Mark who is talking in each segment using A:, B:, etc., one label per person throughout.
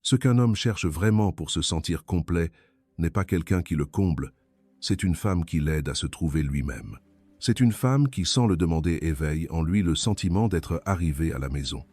A: Ce qu'un homme cherche vraiment pour se sentir complet n'est pas quelqu'un qui le comble, c'est une femme qui l'aide à se trouver lui-même. C'est une femme qui, sans le demander, éveille en lui le sentiment d'être arrivé à la maison.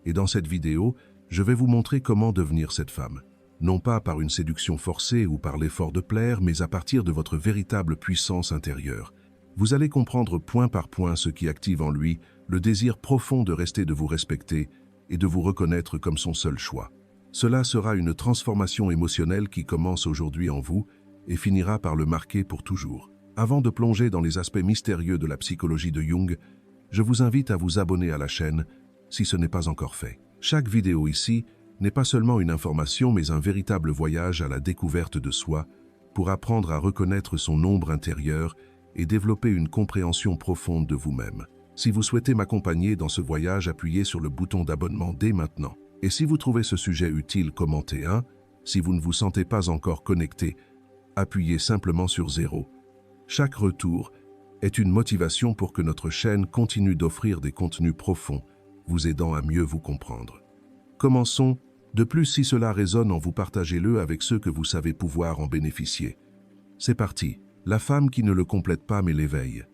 A: Et dans cette vidéo, je vais vous montrer comment devenir cette femme. Non pas par une séduction forcée ou par l'effort de plaire, mais à partir de votre véritable puissance intérieure. Vous allez comprendre point par point ce qui active en lui le désir profond de rester, de vous respecter et de vous reconnaître comme son seul choix. Cela sera une transformation émotionnelle qui commence aujourd'hui en vous et finira par le marquer pour toujours. Avant de plonger dans les aspects mystérieux de la psychologie de Jung, je vous invite à vous abonner à la chaîne si ce n'est pas encore fait. Chaque vidéo ici n'est pas seulement une information mais un véritable voyage à la découverte de soi pour apprendre à reconnaître son ombre intérieure et développer une compréhension profonde de vous-même. Si vous souhaitez m'accompagner dans ce voyage, appuyez sur le bouton d'abonnement dès maintenant. Et si vous trouvez ce sujet utile, commentez 1. Si vous ne vous sentez pas encore connecté, appuyez simplement sur 0. Chaque retour est une motivation pour que notre chaîne continue d'offrir des contenus profonds, vous aidant à mieux vous comprendre. Commençons. De plus, si cela résonne en vous, partagez-le avec ceux que vous savez pouvoir en bénéficier. C'est parti. La femme qui ne le complète pas mais l'éveille.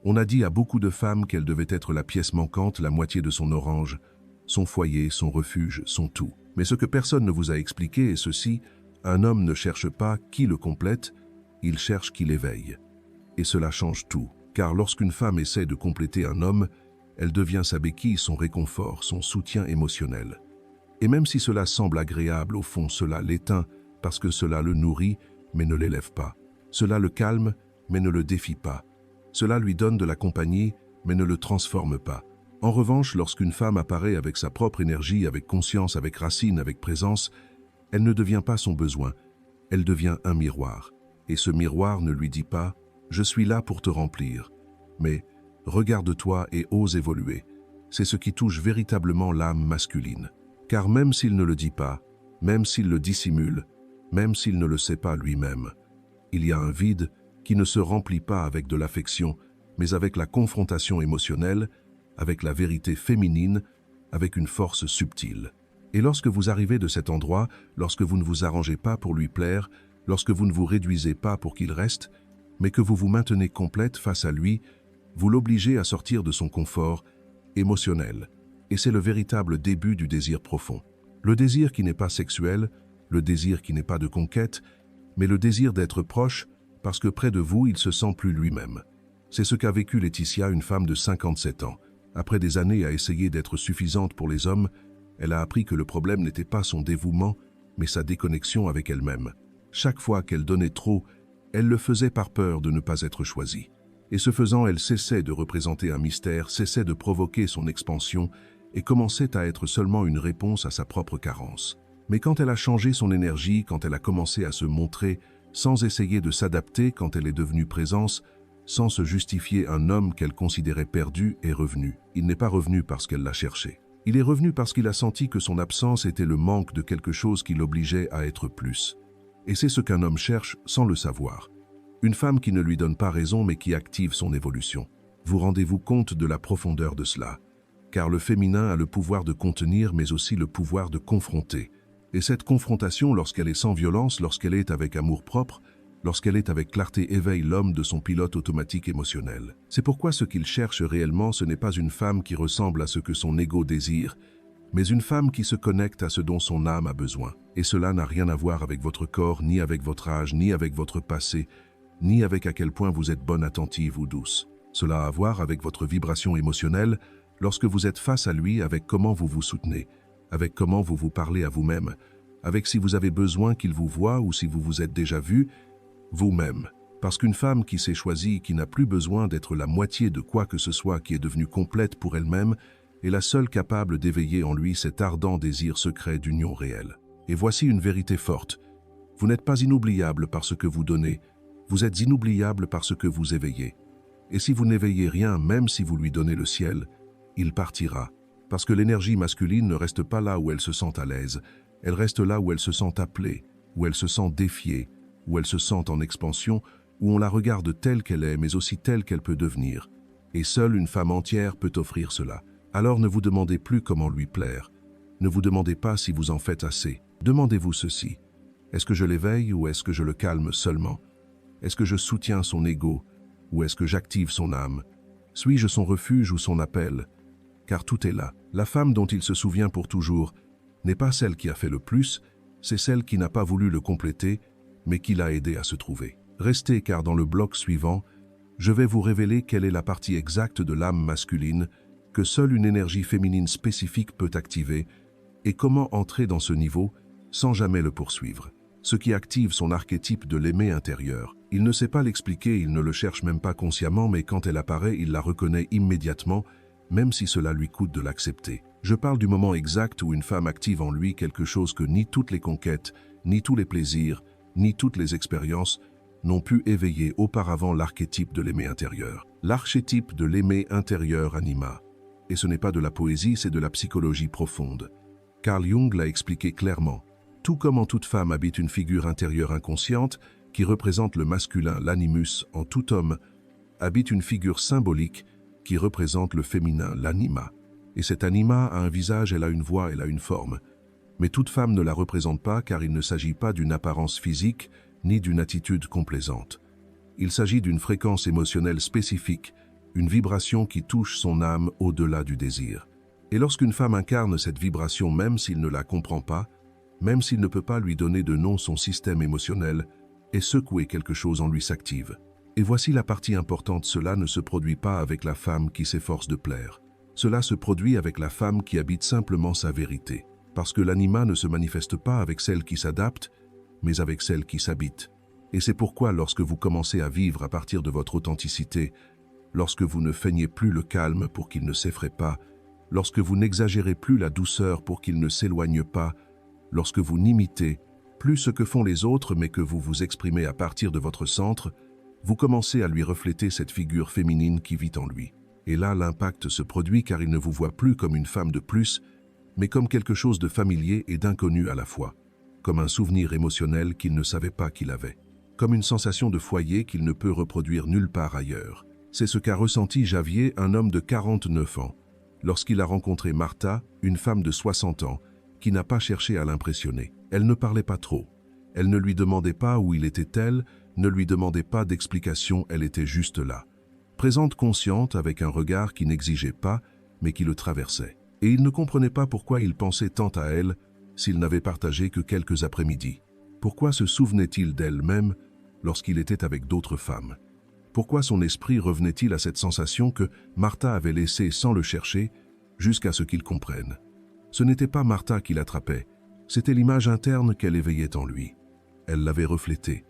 A: On a dit à beaucoup de femmes qu'elle devait être la pièce manquante, la moitié de son orange, son foyer, son refuge, son tout. Mais ce que personne ne vous a expliqué est ceci: un homme ne cherche pas qui le complète, il cherche qui l'éveille. Et cela change tout, car lorsqu'une femme essaie de compléter un homme, elle devient sa béquille, son réconfort, son soutien émotionnel. Et même si cela semble agréable, au fond, cela l'éteint, parce que cela le nourrit, mais ne l'élève pas. Cela le calme, mais ne le défie pas. Cela lui donne de la compagnie, mais ne le transforme pas. En revanche, lorsqu'une femme apparaît avec sa propre énergie, avec conscience, avec racine, avec présence, elle ne devient pas son besoin, elle devient un miroir. Et ce miroir ne lui dit pas « je suis là pour te remplir », mais « regarde-toi et ose évoluer ». C'est ce qui touche véritablement l'âme masculine. Car même s'il ne le dit pas, même s'il le dissimule, même s'il ne le sait pas lui-même, il y a un vide qui ne se remplit pas avec de l'affection, mais avec la confrontation émotionnelle, avec la vérité féminine, avec une force subtile. Et lorsque vous arrivez de cet endroit, lorsque vous ne vous arrangez pas pour lui plaire, lorsque vous ne vous réduisez pas pour qu'il reste, mais que vous vous maintenez complète face à lui, vous l'obligez à sortir de son confort émotionnel. Et c'est le véritable début du désir profond. Le désir qui n'est pas sexuel, le désir qui n'est pas de conquête, mais le désir d'être proche, parce que près de vous, il se sent plus lui-même. C'est ce qu'a vécu Laetitia, une femme de 57 ans. Après des années à essayer d'être suffisante pour les hommes, elle a appris que le problème n'était pas son dévouement, mais sa déconnexion avec elle-même. Chaque fois qu'elle donnait trop, elle le faisait par peur de ne pas être choisie. Et ce faisant, elle cessait de représenter un mystère, cessait de provoquer son expansion et commençait à être seulement une réponse à sa propre carence. Mais quand elle a changé son énergie, quand elle a commencé à se montrer, sans essayer de s'adapter, quand elle est devenue présence, sans se justifier, un homme qu'elle considérait perdu est revenu. Il n'est pas revenu parce qu'elle l'a cherché. Il est revenu parce qu'il a senti que son absence était le manque de quelque chose qui l'obligeait à être plus. Et c'est ce qu'un homme cherche sans le savoir. Une femme qui ne lui donne pas raison mais qui active son évolution. Vous rendez-vous compte de la profondeur de cela? Car le féminin a le pouvoir de contenir mais aussi le pouvoir de confronter. Et cette confrontation, lorsqu'elle est sans violence, lorsqu'elle est avec amour-propre, lorsqu'elle est avec clarté, éveille l'homme de son pilote automatique émotionnel. C'est pourquoi ce qu'il cherche réellement, ce n'est pas une femme qui ressemble à ce que son ego désire, mais une femme qui se connecte à ce dont son âme a besoin. Et cela n'a rien à voir avec votre corps, ni avec votre âge, ni avec votre passé, ni avec à quel point vous êtes bonne, attentive ou douce. Cela a à voir avec votre vibration émotionnelle lorsque vous êtes face à lui, avec comment vous vous soutenez, avec comment vous vous parlez à vous-même, avec si vous avez besoin qu'il vous voie ou si vous vous êtes déjà vu, vous-même. Parce qu'une femme qui s'est choisie, qui n'a plus besoin d'être la moitié de quoi que ce soit, qui est devenue complète pour elle-même, est la seule capable d'éveiller en lui cet ardent désir secret d'union réelle. Et voici une vérité forte. Vous n'êtes pas inoubliable par ce que vous donnez, vous êtes inoubliable par ce que vous éveillez. Et si vous n'éveillez rien, même si vous lui donnez le ciel, il partira. Parce que l'énergie masculine ne reste pas là où elle se sent à l'aise, elle reste là où elle se sent appelée, où elle se sent défiée, où elle se sent en expansion, où on la regarde telle qu'elle est, mais aussi telle qu'elle peut devenir. Et seule une femme entière peut offrir cela. Alors ne vous demandez plus comment lui plaire. Ne vous demandez pas si vous en faites assez. Demandez-vous ceci. Est-ce que je l'éveille ou est-ce que je le calme seulement? Est-ce que je soutiens son ego ou est-ce que j'active son âme? Suis-je son refuge ou son appel? Car tout est là. La femme dont il se souvient pour toujours n'est pas celle qui a fait le plus, c'est celle qui n'a pas voulu le compléter, mais qui l'a aidé à se trouver. Restez car dans le bloc suivant, je vais vous révéler quelle est la partie exacte de l'âme masculine que seule une énergie féminine spécifique peut activer et comment entrer dans ce niveau sans jamais le poursuivre. Ce qui active son archétype de l'aimé intérieur. Il ne sait pas l'expliquer, il ne le cherche même pas consciemment, mais quand elle apparaît, il la reconnaît immédiatement, même si cela lui coûte de l'accepter. Je parle du moment exact où une femme active en lui quelque chose que ni toutes les conquêtes, ni tous les plaisirs, ni toutes les expériences n'ont pu éveiller auparavant l'archétype de l'aimé intérieur. L'archétype de l'aimé intérieur anima. Et ce n'est pas de la poésie, c'est de la psychologie profonde. Carl Jung l'a expliqué clairement. Tout comme en toute femme habite une figure intérieure inconsciente qui représente le masculin, l'animus, en tout homme, habite une figure symbolique qui représente le féminin, l'anima. Et cet anima a un visage, elle a une voix, elle a une forme. Mais toute femme ne la représente pas car il ne s'agit pas d'une apparence physique ni d'une attitude complaisante. Il s'agit d'une fréquence émotionnelle spécifique, une vibration qui touche son âme au-delà du désir. Et lorsqu'une femme incarne cette vibration, même s'il ne la comprend pas, même s'il ne peut pas lui donner de nom, son système émotionnel est secoué, quelque chose en lui s'active. Et voici la partie importante, cela ne se produit pas avec la femme qui s'efforce de plaire. Cela se produit avec la femme qui habite simplement sa vérité. Parce que l'anima ne se manifeste pas avec celle qui s'adapte, mais avec celle qui s'habite. Et c'est pourquoi lorsque vous commencez à vivre à partir de votre authenticité, lorsque vous ne feignez plus le calme pour qu'il ne s'effraie pas, lorsque vous n'exagérez plus la douceur pour qu'il ne s'éloigne pas, lorsque vous n'imitez plus ce que font les autres mais que vous vous exprimez à partir de votre centre, vous commencez à lui refléter cette figure féminine qui vit en lui. Et là, l'impact se produit car il ne vous voit plus comme une femme de plus, mais comme quelque chose de familier et d'inconnu à la fois, comme un souvenir émotionnel qu'il ne savait pas qu'il avait, comme une sensation de foyer qu'il ne peut reproduire nulle part ailleurs. C'est ce qu'a ressenti Javier, un homme de 49 ans, lorsqu'il a rencontré Martha, une femme de 60 ans, qui n'a pas cherché à l'impressionner. Elle ne parlait pas trop. Elle ne lui demandait pas où il était-elle, ne lui demandait pas d'explication, elle était juste là. Présente, consciente, avec un regard qui n'exigeait pas, mais qui le traversait. Et il ne comprenait pas pourquoi il pensait tant à elle s'il n'avait partagé que quelques après-midi. Pourquoi se souvenait-il d'elle-même lorsqu'il était avec d'autres femmes? Pourquoi son esprit revenait-il à cette sensation que Martha avait laissée sans le chercher, jusqu'à ce qu'il comprenne? Ce n'était pas Martha qui l'attrapait, c'était l'image interne qu'elle éveillait en lui. Elle l'avait reflétée.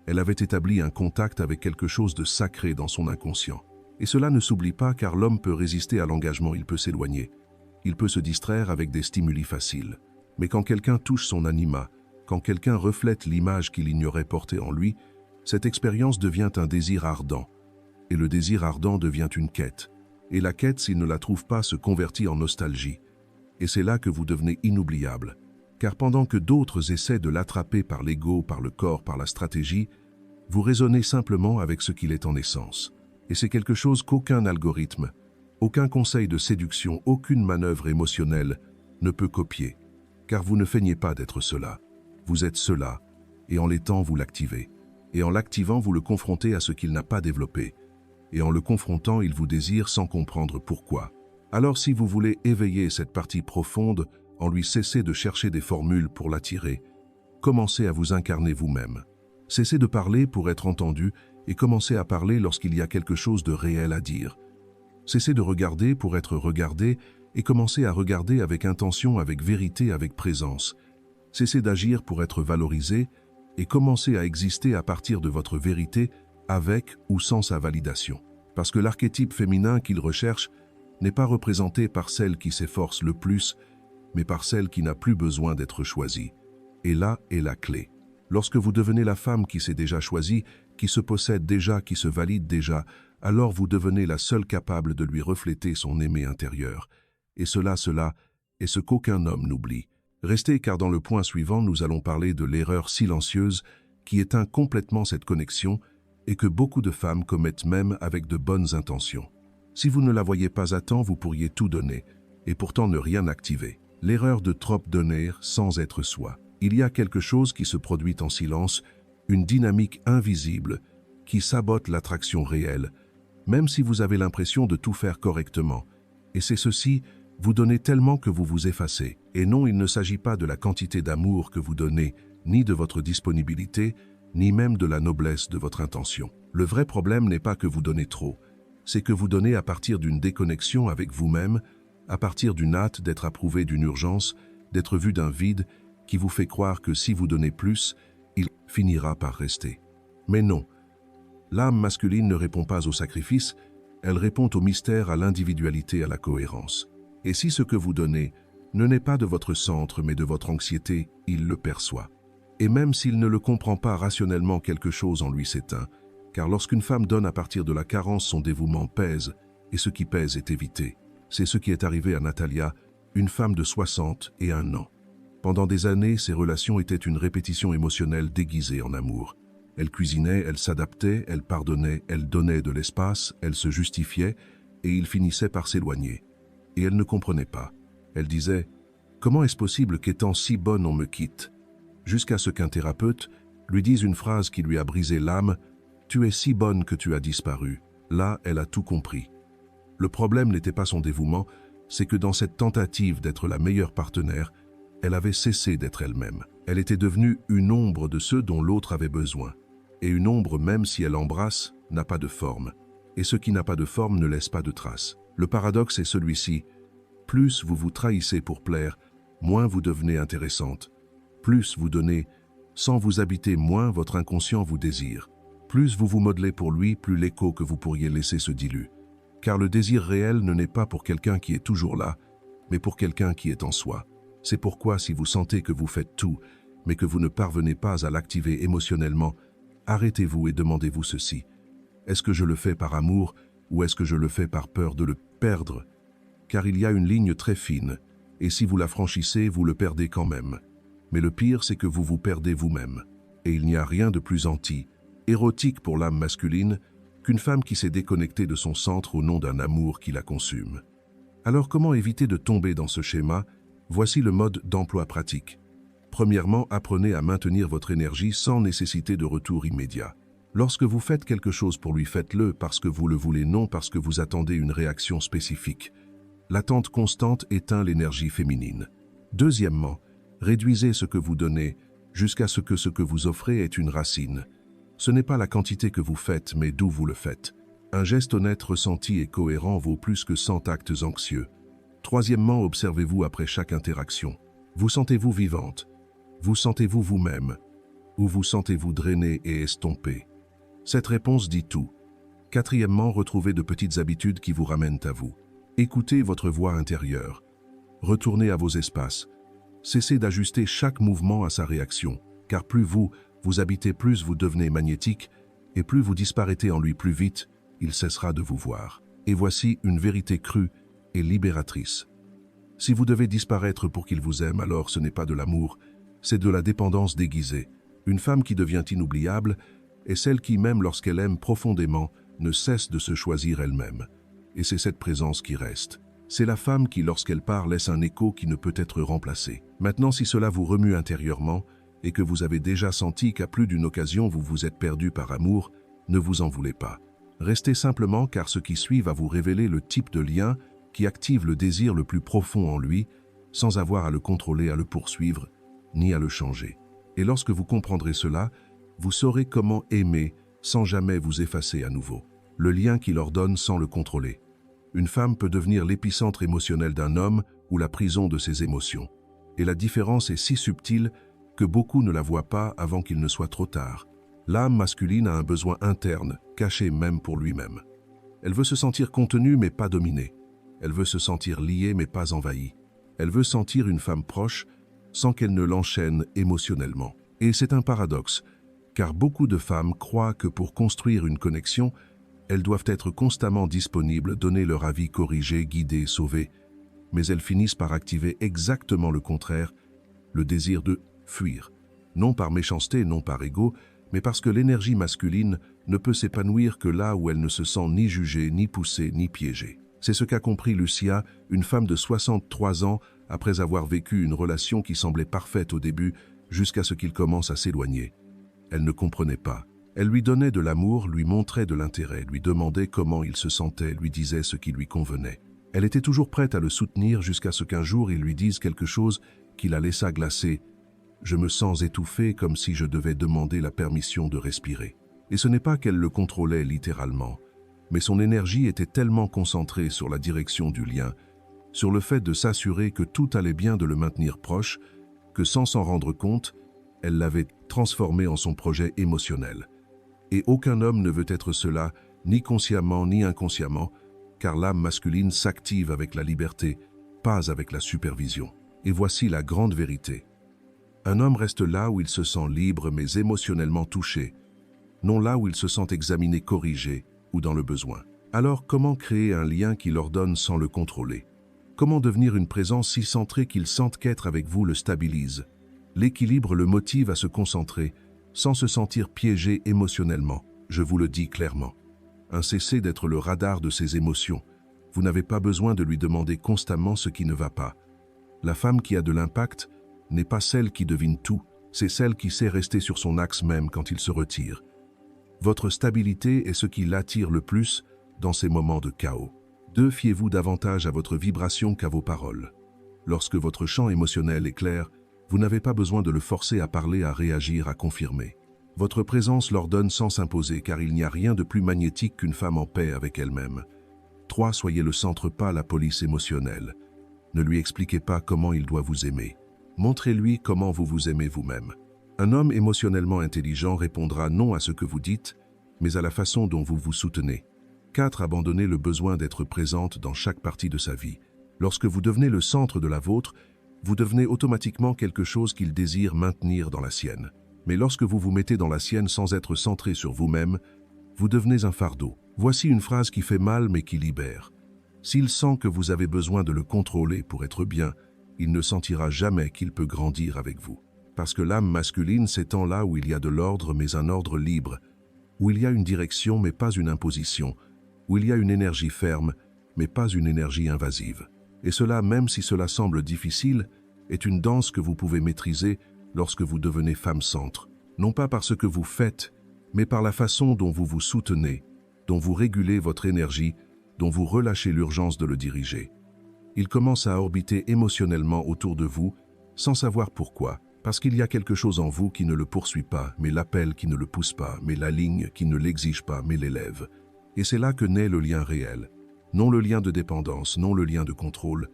A: Elle avait établi un contact avec quelque chose de sacré dans son inconscient. Et cela ne s'oublie pas car l'homme peut résister à l'engagement, il peut s'éloigner. Il peut se distraire avec des stimuli faciles. Mais quand quelqu'un touche son anima, quand quelqu'un reflète l'image qu'il ignorait porter en lui, cette expérience devient un désir ardent. Et le désir ardent devient une quête. Et la quête, s'il ne la trouve pas, se convertit en nostalgie. Et c'est là que vous devenez inoubliable. Car pendant que d'autres essaient de l'attraper par l'ego, par le corps, par la stratégie, vous raisonnez simplement avec ce qu'il est en essence. Et c'est quelque chose qu'aucun algorithme, aucun conseil de séduction, aucune manœuvre émotionnelle ne peut copier. Car vous ne feignez pas d'être cela. Vous êtes cela, et en l'étant, vous l'activez. Et en l'activant, vous le confrontez à ce qu'il n'a pas développé. Et en le confrontant, il vous désire sans comprendre pourquoi. Alors si vous voulez éveiller cette partie profonde, en lui cessez de chercher des formules pour l'attirer. Commencez à vous incarner vous-même. Cessez de parler pour être entendu et commencez à parler lorsqu'il y a quelque chose de réel à dire. Cessez de regarder pour être regardé et commencez à regarder avec intention, avec vérité, avec présence. Cessez d'agir pour être valorisé et commencez à exister à partir de votre vérité avec ou sans sa validation. Parce que l'archétype féminin qu'il recherche n'est pas représenté par celle qui s'efforce le plus, mais par celle qui n'a plus besoin d'être choisie. Et là est la clé. Lorsque vous devenez la femme qui s'est déjà choisie, qui se possède déjà, qui se valide déjà, alors vous devenez la seule capable de lui refléter son aimé intérieur. Et cela est ce qu'aucun homme n'oublie. Restez car dans le point suivant, nous allons parler de l'erreur silencieuse qui éteint complètement cette connexion et que beaucoup de femmes commettent même avec de bonnes intentions. Si vous ne la voyez pas à temps, vous pourriez tout donner et pourtant ne rien activer. L'erreur de trop donner sans être soi. Il y a quelque chose qui se produit en silence, une dynamique invisible qui sabote l'attraction réelle, même si vous avez l'impression de tout faire correctement. Et c'est ceci, vous donnez tellement que vous vous effacez. Et non, il ne s'agit pas de la quantité d'amour que vous donnez, ni de votre disponibilité, ni même de la noblesse de votre intention. Le vrai problème n'est pas que vous donnez trop, c'est que vous donnez à partir d'une déconnexion avec vous-même, à partir d'une hâte d'être approuvé d'une urgence, d'être vu d'un vide qui vous fait croire que si vous donnez plus, il finira par rester. Mais non, l'âme masculine ne répond pas au sacrifice, elle répond au mystère, à l'individualité, à la cohérence. Et si ce que vous donnez ne naît pas de votre centre mais de votre anxiété, il le perçoit. Et même s'il ne le comprend pas rationnellement, quelque chose en lui s'éteint, car lorsqu'une femme donne à partir de la carence, son dévouement pèse, et ce qui pèse est évité. C'est ce qui est arrivé à Natalia, une femme de 61 ans. Pendant des années, ses relations étaient une répétition émotionnelle déguisée en amour. Elle cuisinait, elle s'adaptait, elle pardonnait, elle donnait de l'espace, elle se justifiait, et il finissait par s'éloigner. Et elle ne comprenait pas. Elle disait « Comment est-ce possible qu'étant si bonne on me quitte ?» Jusqu'à ce qu'un thérapeute lui dise une phrase qui lui a brisé l'âme « Tu es si bonne que tu as disparu ». Là, elle a tout compris. Le problème n'était pas son dévouement, c'est que dans cette tentative d'être la meilleure partenaire, elle avait cessé d'être elle-même. Elle était devenue une ombre de ceux dont l'autre avait besoin. Et une ombre, même si elle embrasse, n'a pas de forme. Et ce qui n'a pas de forme ne laisse pas de traces. Le paradoxe est celui-ci. Plus vous vous trahissez pour plaire, moins vous devenez intéressante. Plus vous donnez, sans vous habiter, moins votre inconscient vous désire. Plus vous vous modelez pour lui, plus l'écho que vous pourriez laisser se dilue. Car le désir réel ne naît pas pour quelqu'un qui est toujours là, mais pour quelqu'un qui est en soi. C'est pourquoi si vous sentez que vous faites tout, mais que vous ne parvenez pas à l'activer émotionnellement, arrêtez-vous et demandez-vous ceci. Est-ce que je le fais par amour ou est-ce que je le fais par peur de le perdre? Car il y a une ligne très fine, et si vous la franchissez, vous le perdez quand même. Mais le pire, c'est que vous vous perdez vous-même. Et il n'y a rien de plus érotique pour l'âme masculine qu'une femme qui s'est déconnectée de son centre au nom d'un amour qui la consume. Alors comment éviter de tomber dans ce schéma? Voici le mode d'emploi pratique. Premièrement, apprenez à maintenir votre énergie sans nécessité de retour immédiat. Lorsque vous faites quelque chose pour lui, faites-le parce que vous le voulez, non parce que vous attendez une réaction spécifique. L'attente constante éteint l'énergie féminine. Deuxièmement, réduisez ce que vous donnez jusqu'à ce que vous offrez ait une racine. Ce n'est pas la quantité que vous faites, mais d'où vous le faites. Un geste honnête, ressenti et cohérent vaut plus que 100 actes anxieux. Troisièmement, observez-vous après chaque interaction. Vous sentez-vous vivante? Vous sentez-vous vous-même? Ou vous sentez-vous drainé et estompé? Cette réponse dit tout. Quatrièmement, retrouvez de petites habitudes qui vous ramènent à vous. Écoutez votre voix intérieure. Retournez à vos espaces. Cessez d'ajuster chaque mouvement à sa réaction, car plus vous habitez, plus vous devenez magnétique, et plus vous disparaissez en lui, plus vite il cessera de vous voir. Et voici une vérité crue et libératrice. Si vous devez disparaître pour qu'il vous aime, alors ce n'est pas de l'amour, c'est de la dépendance déguisée. Une femme qui devient inoubliable est celle qui, même lorsqu'elle aime profondément, ne cesse de se choisir elle-même. Et c'est cette présence qui reste. C'est la femme qui, lorsqu'elle part, laisse un écho qui ne peut être remplacé. Maintenant, si cela vous remue intérieurement, et que vous avez déjà senti qu'à plus d'une occasion vous vous êtes perdu par amour, ne vous en voulez pas. Restez simplement, car ce qui suit va vous révéler le type de lien qui active le désir le plus profond en lui, sans avoir à le contrôler, à le poursuivre, ni à le changer. Et lorsque vous comprendrez cela, vous saurez comment aimer sans jamais vous effacer à nouveau. Le lien qui l'ordonne sans le contrôler. Une femme peut devenir l'épicentre émotionnel d'un homme ou la prison de ses émotions. Et la différence est si subtile que beaucoup ne la voient pas avant qu'il ne soit trop tard. L'âme masculine a un besoin interne, caché même pour lui-même. Elle veut se sentir contenue mais pas dominée. Elle veut se sentir liée mais pas envahie. Elle veut sentir une femme proche sans qu'elle ne l'enchaîne émotionnellement. Et c'est un paradoxe, car beaucoup de femmes croient que pour construire une connexion, elles doivent être constamment disponibles, donner leur avis, corriger, guider, sauver. Mais elles finissent par activer exactement le contraire, le désir de fuir. Non par méchanceté, non par ego, mais parce que l'énergie masculine ne peut s'épanouir que là où elle ne se sent ni jugée, ni poussée, ni piégée. C'est ce qu'a compris Lucia, une femme de 63 ans, après avoir vécu une relation qui semblait parfaite au début, jusqu'à ce qu'il commence à s'éloigner. Elle ne comprenait pas. Elle lui donnait de l'amour, lui montrait de l'intérêt, lui demandait comment il se sentait, lui disait ce qui lui convenait. Elle était toujours prête à le soutenir jusqu'à ce qu'un jour il lui dise quelque chose qui la laissa glacer. « Je me sens étouffée comme si je devais demander la permission de respirer. » Et ce n'est pas qu'elle le contrôlait littéralement, mais son énergie était tellement concentrée sur la direction du lien, sur le fait de s'assurer que tout allait bien de le maintenir proche, que sans s'en rendre compte, elle l'avait transformé en son projet émotionnel. Et aucun homme ne veut être cela, ni consciemment ni inconsciemment, car l'âme masculine s'active avec la liberté, pas avec la supervision. Et voici la grande vérité. Un homme reste là où il se sent libre mais émotionnellement touché, non là où il se sent examiné, corrigé ou dans le besoin. Alors comment créer un lien qui l'ordonne sans le contrôler? Comment devenir une présence si centrée qu'il sente qu'être avec vous le stabilise? L'équilibre le motive à se concentrer, sans se sentir piégé émotionnellement, je vous le dis clairement. Un cessez d'être le radar de ses émotions. Vous n'avez pas besoin de lui demander constamment ce qui ne va pas. La femme qui a de l'impact n'est pas celle qui devine tout, c'est celle qui sait rester sur son axe même quand il se retire. Votre stabilité est ce qui l'attire le plus dans ces moments de chaos. 2. Fiez-vous davantage à votre vibration qu'à vos paroles. Lorsque votre champ émotionnel est clair, vous n'avez pas besoin de le forcer à parler, à réagir, à confirmer. Votre présence l'ordonne sans s'imposer, car il n'y a rien de plus magnétique qu'une femme en paix avec elle-même. 3. Soyez le centre, pas la police émotionnelle. Ne lui expliquez pas comment il doit vous aimer. Montrez-lui comment vous vous aimez vous-même. Un homme émotionnellement intelligent répondra non à ce que vous dites, mais à la façon dont vous vous soutenez. 4. Abandonnez le besoin d'être présente dans chaque partie de sa vie. Lorsque vous devenez le centre de la vôtre, vous devenez automatiquement quelque chose qu'il désire maintenir dans la sienne. Mais lorsque vous vous mettez dans la sienne sans être centré sur vous-même, vous devenez un fardeau. Voici une phrase qui fait mal mais qui libère. S'il sent que vous avez besoin de le contrôler pour être bien, il ne sentira jamais qu'il peut grandir avec vous. Parce que l'âme masculine s'étend là où il y a de l'ordre mais un ordre libre, où il y a une direction mais pas une imposition, où il y a une énergie ferme mais pas une énergie invasive. Et cela, même si cela semble difficile, est une danse que vous pouvez maîtriser lorsque vous devenez femme-centre. Non pas par ce que vous faites, mais par la façon dont vous vous soutenez, dont vous régulez votre énergie, dont vous relâchez l'urgence de le diriger. Il commence à orbiter émotionnellement autour de vous, sans savoir pourquoi, parce qu'il y a quelque chose en vous qui ne le poursuit pas, mais l'appelle qui ne le pousse pas, mais la ligne qui ne l'exige pas, mais l'élève. Et c'est là que naît le lien réel. Non le lien de dépendance, non le lien de contrôle,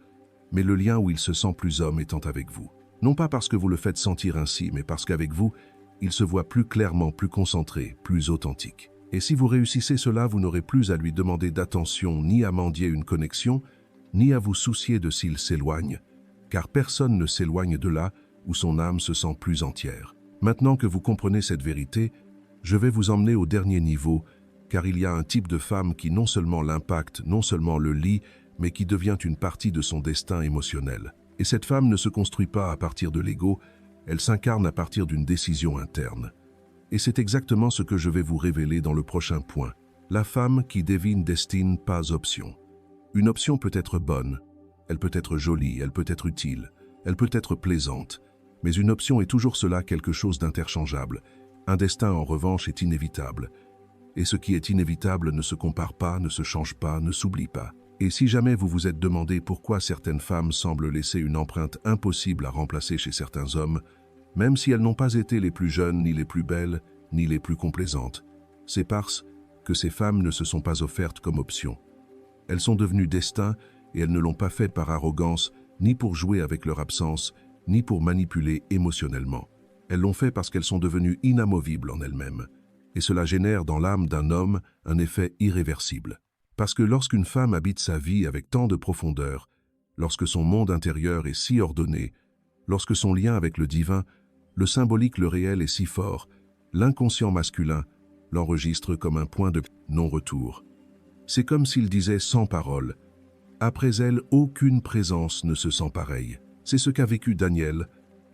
A: mais le lien où il se sent plus homme étant avec vous. Non pas parce que vous le faites sentir ainsi, mais parce qu'avec vous, il se voit plus clairement, plus concentré, plus authentique. Et si vous réussissez cela, vous n'aurez plus à lui demander d'attention, ni à mendier une connexion, ni à vous soucier de s'il s'éloigne, car personne ne s'éloigne de là où son âme se sent plus entière. Maintenant que vous comprenez cette vérité, je vais vous emmener au dernier niveau, car il y a un type de femme qui non seulement l'impacte, non seulement le lie, mais qui devient une partie de son destin émotionnel. Et cette femme ne se construit pas à partir de l'ego, elle s'incarne à partir d'une décision interne. Et c'est exactement ce que je vais vous révéler dans le prochain point. La femme qui devine destin, pas option. Une option peut être bonne, elle peut être jolie, elle peut être utile, elle peut être plaisante, mais une option est toujours cela, quelque chose d'interchangeable. Un destin, en revanche, est inévitable. Et ce qui est inévitable ne se compare pas, ne se change pas, ne s'oublie pas. Et si jamais vous vous êtes demandé pourquoi certaines femmes semblent laisser une empreinte impossible à remplacer chez certains hommes, même si elles n'ont pas été les plus jeunes, ni les plus belles, ni les plus complaisantes, c'est parce que ces femmes ne se sont pas offertes comme option. Elles sont devenues destin et elles ne l'ont pas fait par arrogance, ni pour jouer avec leur absence, ni pour manipuler émotionnellement. Elles l'ont fait parce qu'elles sont devenues inamovibles en elles-mêmes. Et cela génère dans l'âme d'un homme un effet irréversible. Parce que lorsqu'une femme habite sa vie avec tant de profondeur, lorsque son monde intérieur est si ordonné, lorsque son lien avec le divin, le symbolique, le réel est si fort, l'inconscient masculin l'enregistre comme un point de non-retour. C'est comme s'il disait sans parole. Après elle, aucune présence ne se sent pareille. C'est ce qu'a vécu Daniel,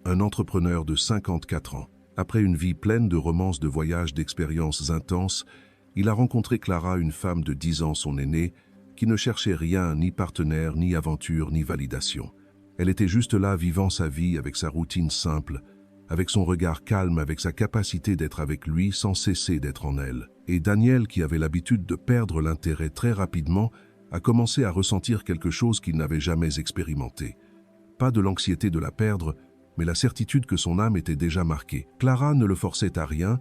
A: un entrepreneur de 54 ans. Après une vie pleine de romances, de voyages, d'expériences intenses, il a rencontré Clara, une femme de 10 ans, son aînée, qui ne cherchait rien, ni partenaire, ni aventure, ni validation. Elle était juste là, vivant sa vie avec sa routine simple, avec son regard calme, avec sa capacité d'être avec lui sans cesser d'être en elle. Et Daniel, qui avait l'habitude de perdre l'intérêt très rapidement, a commencé à ressentir quelque chose qu'il n'avait jamais expérimenté. Pas de l'anxiété de la perdre, mais la certitude que son âme était déjà marquée. Clara ne le forçait à rien,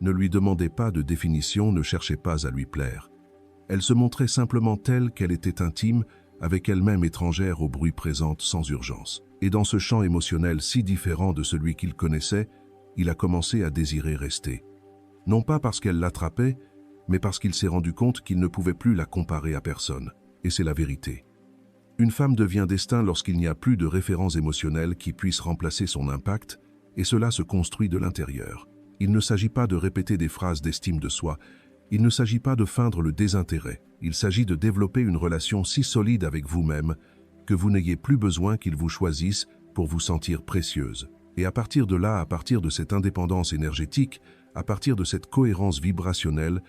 A: ne lui demandait pas de définition, ne cherchait pas à lui plaire. Elle se montrait simplement telle qu'elle était intime, avec elle-même étrangère au bruit présente sans urgence. Et dans ce champ émotionnel si différent de celui qu'il connaissait, il a commencé à désirer rester. Non pas parce qu'elle l'attrapait, mais parce qu'il s'est rendu compte qu'il ne pouvait plus la comparer à personne. Et c'est la vérité. Une femme devient destin lorsqu'il n'y a plus de référents émotionnels qui puissent remplacer son impact, et cela se construit de l'intérieur. Il ne s'agit pas de répéter des phrases d'estime de soi, il ne s'agit pas de feindre le désintérêt, il s'agit de développer une relation si solide avec vous-même que vous n'ayez plus besoin qu'il vous choisisse pour vous sentir précieuse. Et à partir de là, à partir de cette indépendance énergétique, à partir de cette cohérence vibrationnelle,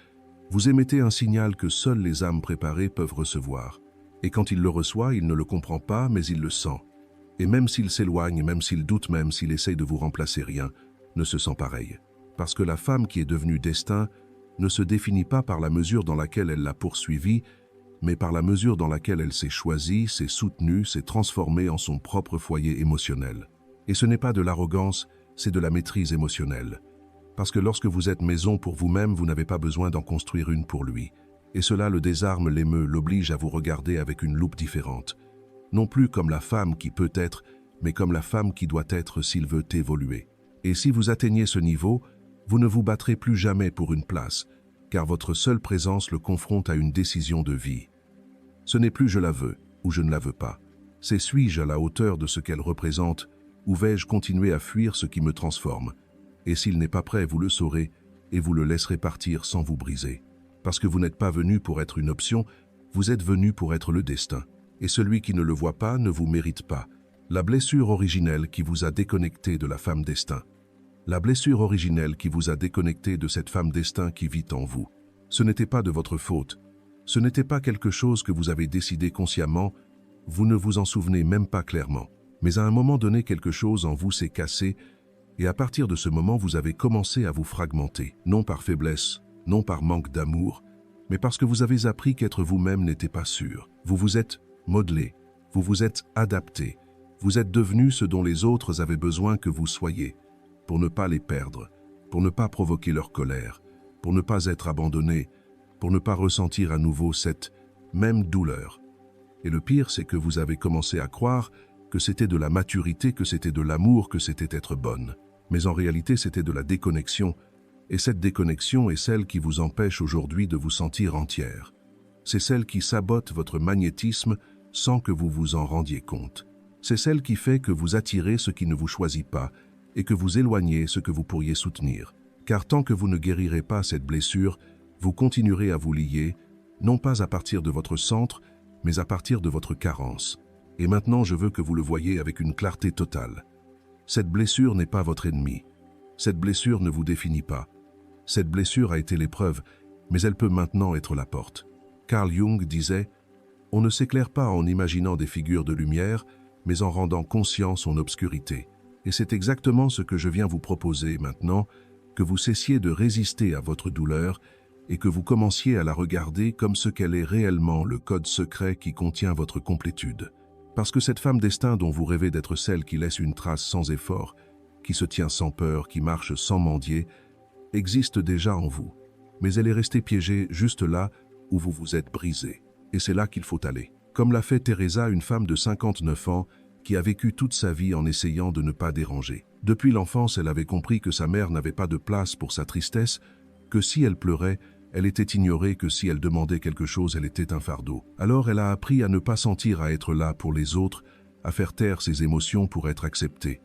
A: vous émettez un signal que seules les âmes préparées peuvent recevoir. Et quand il le reçoit, il ne le comprend pas, mais il le sent. Et même s'il s'éloigne, même s'il doute, même s'il essaye de vous remplacer, rien ne se sent pareil. Parce que la femme qui est devenue destin ne se définit pas par la mesure dans laquelle elle l'a poursuivi, mais par la mesure dans laquelle elle s'est choisie, s'est soutenue, s'est transformée en son propre foyer émotionnel. Et ce n'est pas de l'arrogance, c'est de la maîtrise émotionnelle. Parce que lorsque vous êtes maison pour vous-même, vous n'avez pas besoin d'en construire une pour lui. Et cela le désarme, l'émeut, l'oblige à vous regarder avec une loupe différente. Non plus comme la femme qui peut être, mais comme la femme qui doit être s'il veut évoluer. Et si vous atteignez ce niveau, vous ne vous battrez plus jamais pour une place, car votre seule présence le confronte à une décision de vie. Ce n'est plus « je la veux » ou « je ne la veux pas ». C'est « suis-je à la hauteur de ce qu'elle représente » ou « vais-je continuer à fuir ce qui me transforme ?» Et s'il n'est pas prêt, vous le saurez et vous le laisserez partir sans vous briser. Parce que vous n'êtes pas venu pour être une option, vous êtes venu pour être le destin. Et celui qui ne le voit pas ne vous mérite pas. La blessure originelle qui vous a déconnecté de la femme destin. La blessure originelle qui vous a déconnecté de cette femme destin qui vit en vous. Ce n'était pas de votre faute. Ce n'était pas quelque chose que vous avez décidé consciemment, vous ne vous en souvenez même pas clairement. Mais à un moment donné, quelque chose en vous s'est cassé, et à partir de ce moment, vous avez commencé à vous fragmenter, non par faiblesse, non par manque d'amour, mais parce que vous avez appris qu'être vous-même n'était pas sûr. Vous vous êtes modelé, vous vous êtes adapté, vous êtes devenu ce dont les autres avaient besoin que vous soyez, pour ne pas les perdre, pour ne pas provoquer leur colère, pour ne pas être abandonné, pour ne pas ressentir à nouveau cette même douleur. Et le pire, c'est que vous avez commencé à croire que c'était de la maturité, que c'était de l'amour, que c'était être bonne. Mais en réalité, c'était de la déconnexion, et cette déconnexion est celle qui vous empêche aujourd'hui de vous sentir entière. C'est celle qui sabote votre magnétisme sans que vous vous en rendiez compte. C'est celle qui fait que vous attirez ce qui ne vous choisit pas et que vous éloignez ce que vous pourriez soutenir. Car tant que vous ne guérirez pas cette blessure, vous continuerez à vous lier, non pas à partir de votre centre, mais à partir de votre carence. Et maintenant, je veux que vous le voyiez avec une clarté totale. Cette blessure n'est pas votre ennemi. Cette blessure ne vous définit pas. Cette blessure a été l'épreuve, mais elle peut maintenant être la porte. Carl Jung disait « On ne s'éclaire pas en imaginant des figures de lumière, mais en rendant conscient son obscurité. » Et c'est exactement ce que je viens vous proposer maintenant, que vous cessiez de résister à votre douleur et que vous commenciez à la regarder comme ce qu'elle est réellement, le code secret qui contient votre complétude. Parce que cette femme destin dont vous rêvez d'être celle qui laisse une trace sans effort, qui se tient sans peur, qui marche sans mendier, existe déjà en vous. Mais elle est restée piégée juste là où vous vous êtes brisé. Et c'est là qu'il faut aller. Comme l'a fait Teresa, une femme de 59 ans, qui a vécu toute sa vie en essayant de ne pas déranger. Depuis l'enfance, elle avait compris que sa mère n'avait pas de place pour sa tristesse, que si elle pleurait, elle était ignorée, que si elle demandait quelque chose, elle était un fardeau. Alors elle a appris à ne pas sentir à être là pour les autres, à faire taire ses émotions pour être acceptée.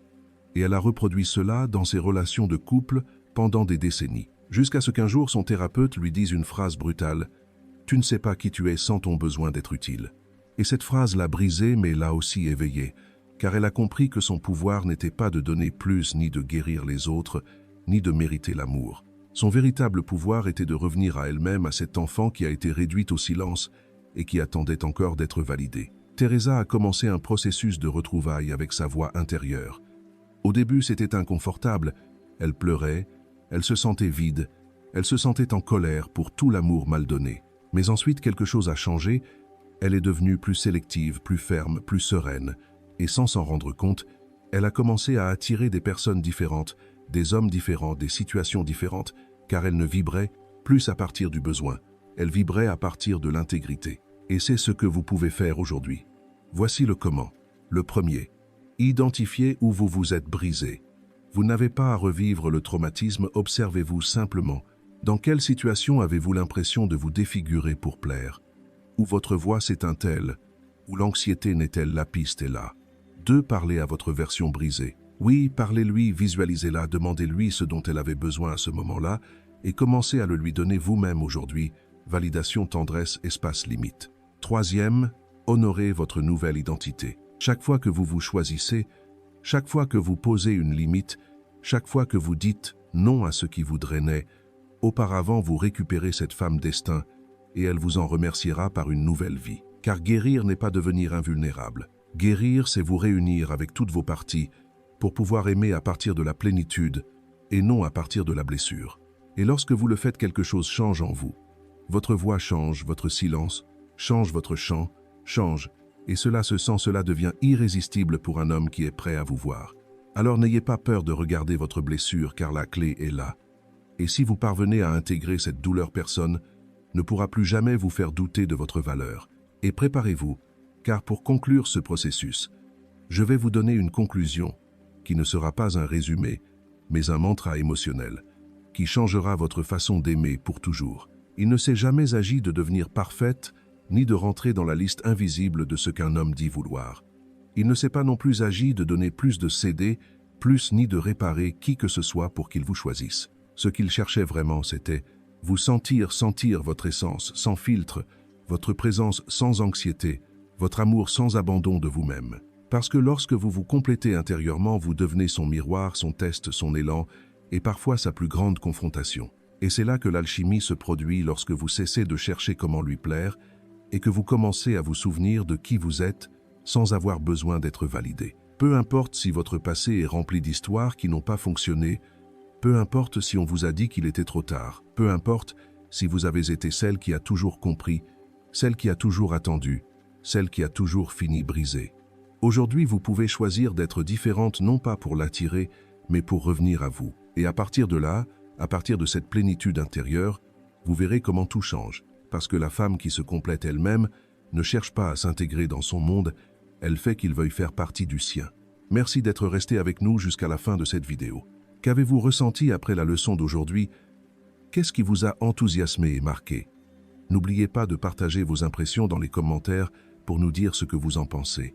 A: Et elle a reproduit cela dans ses relations de couple pendant des décennies. Jusqu'à ce qu'un jour son thérapeute lui dise une phrase brutale « Tu ne sais pas qui tu es sans ton besoin d'être utile ». Et cette phrase l'a brisée mais l'a aussi éveillée, car elle a compris que son pouvoir n'était pas de donner plus ni de guérir les autres, ni de mériter l'amour. Son véritable pouvoir était de revenir à elle-même, à cet enfant qui a été réduite au silence et qui attendait encore d'être validé. Teresa a commencé un processus de retrouvailles avec sa voix intérieure. Au début, c'était inconfortable. Elle pleurait, elle se sentait vide, elle se sentait en colère pour tout l'amour mal donné. Mais ensuite, quelque chose a changé. Elle est devenue plus sélective, plus ferme, plus sereine. Et sans s'en rendre compte, elle a commencé à attirer des personnes différentes, des hommes différents, des situations différentes, car elle ne vibrait plus à partir du besoin. Elle vibrait à partir de l'intégrité. Et c'est ce que vous pouvez faire aujourd'hui. Voici le comment. Le premier, identifiez où vous vous êtes brisé. Vous n'avez pas à revivre le traumatisme, observez-vous simplement. Dans quelle situation avez-vous l'impression de vous défigurer pour plaire? Où votre voix s'éteint-elle? Où l'anxiété n'est-elle la piste est là? 2. Parlez à votre version brisée. Oui, parlez-lui, visualisez-la, demandez-lui ce dont elle avait besoin à ce moment-là et commencez à le lui donner vous-même aujourd'hui. Validation, tendresse, espace, limite. 3e, honorez votre nouvelle identité. Chaque fois que vous vous choisissez, chaque fois que vous posez une limite, chaque fois que vous dites non à ce qui vous drainait, auparavant vous récupérez cette femme destin et elle vous en remerciera par une nouvelle vie. Car guérir n'est pas devenir invulnérable. Guérir, c'est vous réunir avec toutes vos parties pour pouvoir aimer à partir de la plénitude et non à partir de la blessure. Et lorsque vous le faites, quelque chose change en vous. Votre voix change, votre silence change, votre chant change, et cela se sent, cela devient irrésistible pour un homme qui est prêt à vous voir. Alors n'ayez pas peur de regarder votre blessure, car la clé est là. Et si vous parvenez à intégrer cette douleur, personne ne pourra plus jamais vous faire douter de votre valeur. Et préparez-vous, car pour conclure ce processus, je vais vous donner une conclusion qui ne sera pas un résumé, mais un mantra émotionnel, qui changera votre façon d'aimer pour toujours. Il ne s'est jamais agi de devenir parfaite, ni de rentrer dans la liste invisible de ce qu'un homme dit vouloir. Il ne s'est pas non plus agi de donner plus de céder, plus ni de réparer qui que ce soit pour qu'il vous choisisse. Ce qu'il cherchait vraiment, c'était vous sentir votre essence sans filtre, votre présence sans anxiété, votre amour sans abandon de vous-même. Parce que lorsque vous vous complétez intérieurement, vous devenez son miroir, son test, son élan, et parfois sa plus grande confrontation. Et c'est là que l'alchimie se produit lorsque vous cessez de chercher comment lui plaire et que vous commencez à vous souvenir de qui vous êtes sans avoir besoin d'être validé. Peu importe si votre passé est rempli d'histoires qui n'ont pas fonctionné, peu importe si on vous a dit qu'il était trop tard, peu importe si vous avez été celle qui a toujours compris, celle qui a toujours attendu, celle qui a toujours fini brisée. Aujourd'hui, vous pouvez choisir d'être différente non pas pour l'attirer, mais pour revenir à vous. Et à partir de là, à partir de cette plénitude intérieure, vous verrez comment tout change. Parce que la femme qui se complète elle-même ne cherche pas à s'intégrer dans son monde, elle fait qu'il veuille faire partie du sien. Merci d'être resté avec nous jusqu'à la fin de cette vidéo. Qu'avez-vous ressenti après la leçon d'aujourd'hui? Qu'est-ce qui vous a enthousiasmé et marqué? N'oubliez pas de partager vos impressions dans les commentaires pour nous dire ce que vous en pensez.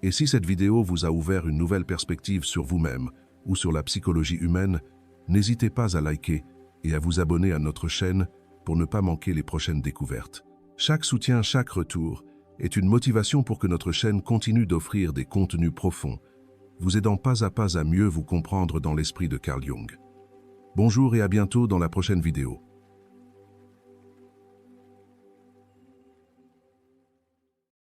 A: Et si cette vidéo vous a ouvert une nouvelle perspective sur vous-même ou sur la psychologie humaine, n'hésitez pas à liker et à vous abonner à notre chaîne pour ne pas manquer les prochaines découvertes. Chaque soutien, chaque retour est une motivation pour que notre chaîne continue d'offrir des contenus profonds, vous aidant pas à mieux vous comprendre dans l'esprit de Carl Jung. Bonjour et à bientôt dans la prochaine vidéo.